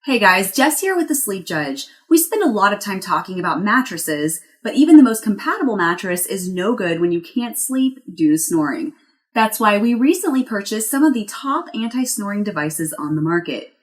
Hey guys, Jess here with The Sleep Judge. We spend a lot of time talking about mattresses, but even the most compatible mattress is no good when you can't sleep due to snoring. That's why we recently purchased some of the top anti-snoring devices on the market.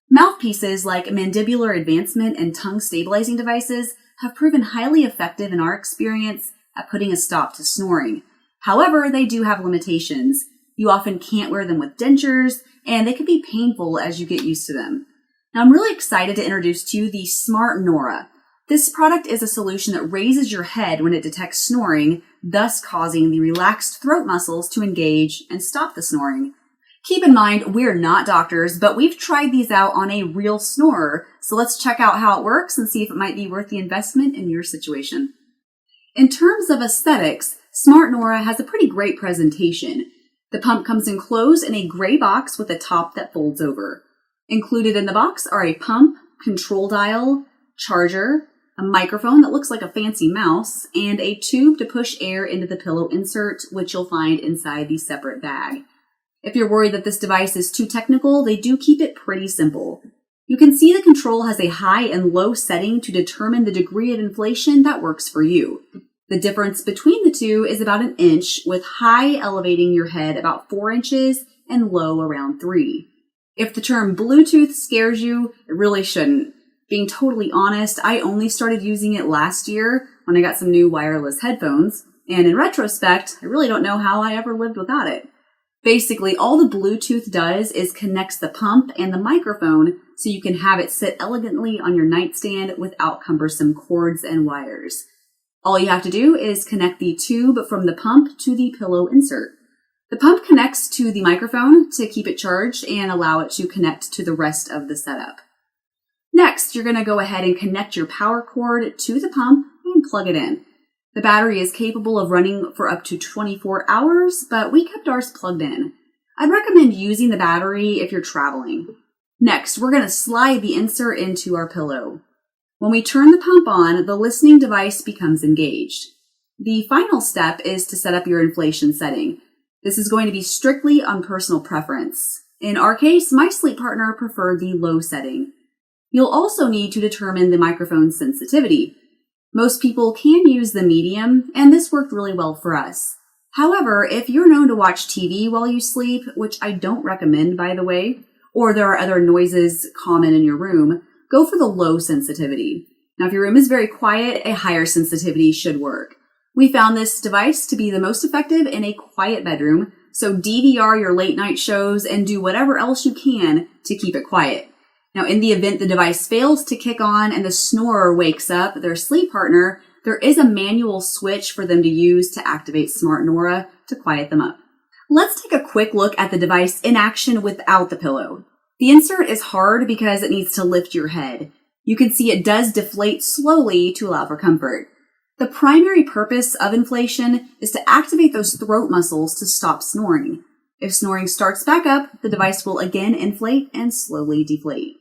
Mouthpieces like mandibular advancement and tongue stabilizing devices have proven highly effective in our experience at putting a stop to snoring. However, they do have limitations. You often can't wear them with dentures, and they can be painful as you get used to them. Now, I'm really excited to introduce to you the Smart Nora. This product is a solution that raises your head when it detects snoring, thus causing the relaxed throat muscles to engage and stop the snoring. Keep in mind, we're not doctors, but we've tried these out on a real snorer, so let's check out how it works and see if it might be worth the investment in your situation. In terms of aesthetics, Smart Nora has a pretty great presentation. The pump comes enclosed in a gray box with a top that folds over. Included in the box are a pump, control dial, charger, a microphone that looks like a fancy mouse, and a tube to push air into the pillow insert, which you'll find inside the separate bag. If you're worried that this device is too technical, they do keep it pretty simple. You can see the control has a high and low setting to determine the degree of inflation that works for you. The difference between the two is about an inch, with high elevating your head about 4 inches and low around 3. If the term Bluetooth scares you, it really shouldn't. Being totally honest, I only started using it last year when I got some new wireless headphones, and in retrospect, I really don't know how I ever lived without it. Basically, all the Bluetooth does is connects the pump and the microphone so you can have it sit elegantly on your nightstand without cumbersome cords and wires. All you have to do is connect the tube from the pump to the pillow insert. The pump connects to the microphone to keep it charged and allow it to connect to the rest of the setup. Next, you're going to go ahead and connect your power cord to the pump and plug it in. The battery is capable of running for up to 24 hours, but we kept ours plugged in. I'd recommend using the battery if you're traveling. Next, we're going to slide the insert into our pillow. When we turn the pump on, the listening device becomes engaged. The final step is to set up your inflation setting. This is going to be strictly on personal preference. In our case, my sleep partner preferred the low setting. You'll also need to determine the microphone's sensitivity. Most people can use the medium, and this worked really well for us. However, if you're known to watch TV while you sleep, which I don't recommend by the way, or there are other noises common in your room, go for the low sensitivity. Now, if your room is very quiet, a higher sensitivity should work. We found this device to be the most effective in a quiet bedroom, so DVR your late night shows and do whatever else you can to keep it quiet. Now, in the event the device fails to kick on and the snorer wakes up their sleep partner, there is a manual switch for them to use to activate Smart Nora to quiet them up. Let's take a quick look at the device in action without the pillow. The insert is hard because it needs to lift your head. You can see it does deflate slowly to allow for comfort. The primary purpose of inflation is to activate those throat muscles to stop snoring. If snoring starts back up, the device will again inflate and slowly deflate.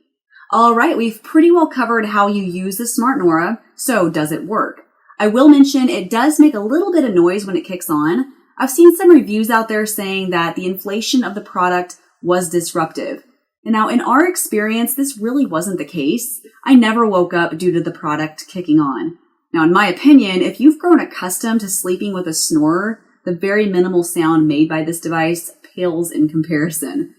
All right, we've pretty well covered how you use the Smart Nora, so does it work? I will mention it does make a little bit of noise when it kicks on. I've seen some reviews out there saying that the inflation of the product was disruptive. And now in our experience, this really wasn't the case. I never woke up due to the product kicking on. Now, in my opinion, if you've grown accustomed to sleeping with a snorer, the very minimal sound made by this device pales in comparison.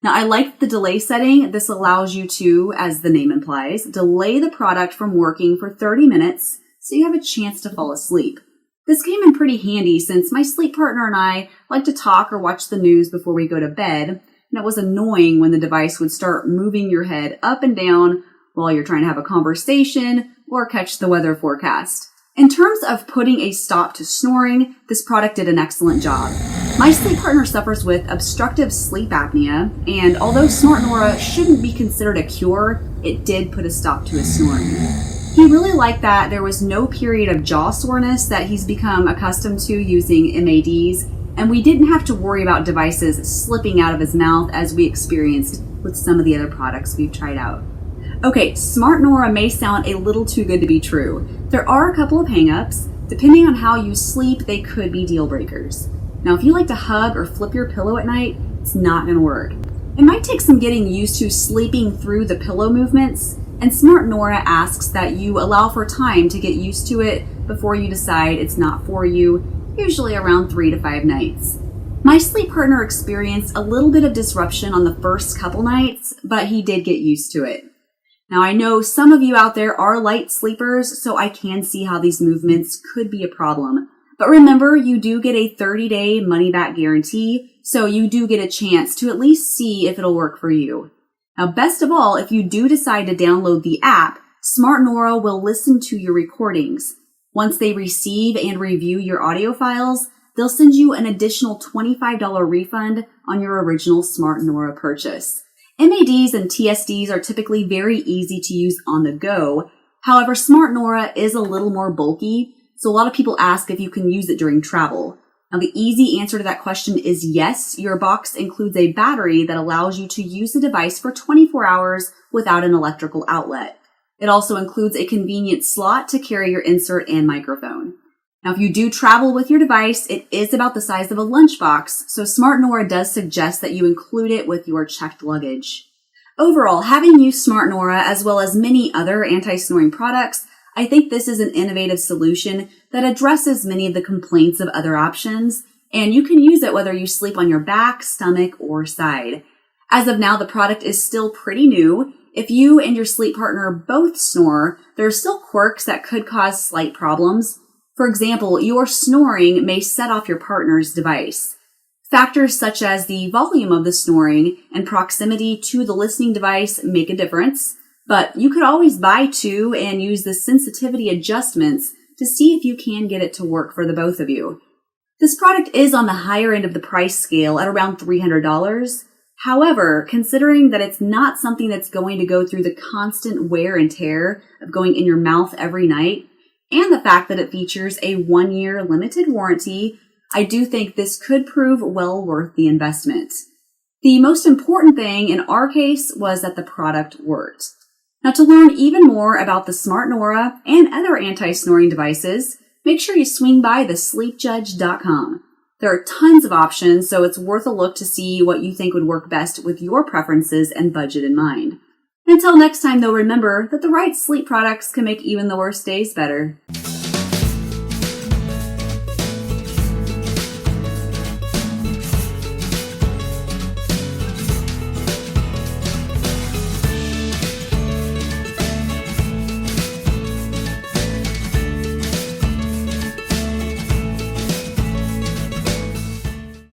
Now, I like the delay setting. This allows you to, as the name implies, delay the product from working for 30 minutes so you have a chance to fall asleep. This came in pretty handy since my sleep partner and I like to talk or watch the news before we go to bed, and it was annoying when the device would start moving your head up and down while you're trying to have a conversation or catch the weather forecast. In terms of putting a stop to snoring, this product did an excellent job. My sleep partner suffers with obstructive sleep apnea, and although Smart Nora shouldn't be considered a cure, it did put a stop to his snoring. He really liked that there was no period of jaw soreness that he's become accustomed to using MADs, and we didn't have to worry about devices slipping out of his mouth as we experienced with some of the other products we've tried out. Okay, Smart Nora may sound a little too good to be true. There are a couple of hangups. Depending on how you sleep, they could be deal breakers. Now, if you like to hug or flip your pillow at night, it's not going to work. It might take some getting used to sleeping through the pillow movements, and Smart Nora asks that you allow for time to get used to it before you decide it's not for you, usually around 3 to 5 nights. My sleep partner experienced a little bit of disruption on the first couple nights, but he did get used to it. Now, I know some of you out there are light sleepers, so I can see how these movements could be a problem. But remember, you do get a 30-day money-back guarantee, so you do get a chance to at least see if it'll work for you. Now, best of all, if you do decide to download the app, Smart Nora will listen to your recordings. Once they receive and review your audio files, they'll send you an additional $25 refund on your original Smart Nora purchase. MADs and TSDs are typically very easy to use on the go. However, Smart Nora is a little more bulky, so a lot of people ask if you can use it during travel. Now, the easy answer to that question is yes. Your box includes a battery that allows you to use the device for 24 hours without an electrical outlet. It also includes a convenient slot to carry your insert and microphone. Now, if you do travel with your device, it is about the size of a lunchbox, so Smart Nora does suggest that you include it with your checked luggage. Overall, having used Smart Nora as well as many other anti-snoring products, I think this is an innovative solution that addresses many of the complaints of other options, and you can use it whether you sleep on your back, stomach, or side. As of now, the product is still pretty new. If you and your sleep partner both snore, there are still quirks that could cause slight problems. For example, your snoring may set off your partner's device. Factors such as the volume of the snoring and proximity to the listening device make a difference. But you could always buy two and use the sensitivity adjustments to see if you can get it to work for the both of you. This product is on the higher end of the price scale at around $300. However, considering that it's not something that's going to go through the constant wear and tear of going in your mouth every night, and the fact that it features a 1-year limited warranty, I do think this could prove well worth the investment. The most important thing in our case was that the product worked. Now, to learn even more about the Smart Nora and other anti-snoring devices, make sure you swing by thesleepjudge.com. There are tons of options, so it's worth a look to see what you think would work best with your preferences and budget in mind. Until next time, though, remember that the right sleep products can make even the worst days better.